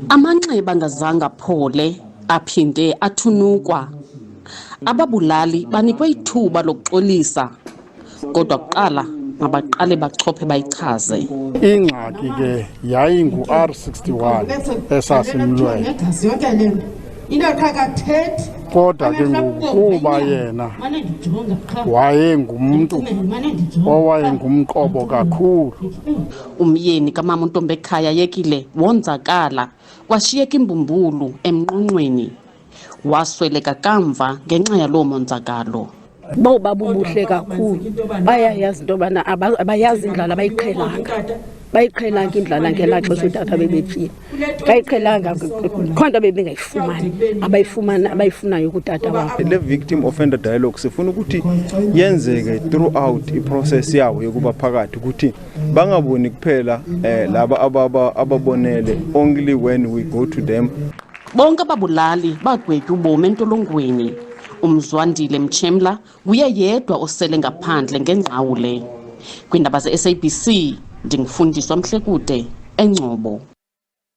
Amanxeba angazange aphole aphinde athunukwa. Ababulali banikwe ithuba lokuxolisa, kodwa kuqala mabaqale bachophe bayichaze. Ingxaki ke yayingu R61 esasimlwe. Kodwa ke ngokuba yena wayengumuntu owayengumqobo kakhulu. Umyeni kamama uNtombekhaya yekile wonzakala, kwashiyeka imbumbulu emnqonqweni. Wasweleka kamva ngenxa yaloo monzakalo. Babubuhle kakhulu, bayayazi into yobana abayazi indlala bayiqhelanga indlala ngelaa xesha utata bebephila, bayiqhelanga kho nto bebengayifumani abayifunayo kutata wabo. Le victim offender dialogue sifuna ukuthi yenzeke throughout iprocess yawo yokuba phakathi, ukuthi bangaboni kuphela laba ababonele only when we go to them. Bonke ababulali bagwetywa ubomi entolongweni. Umzwandile Mchemla nguye yedwa osele ngaphandle ngengqawule. Kwiindaba ze-SABC ndingufundiswa Mhlekude eNgcobo.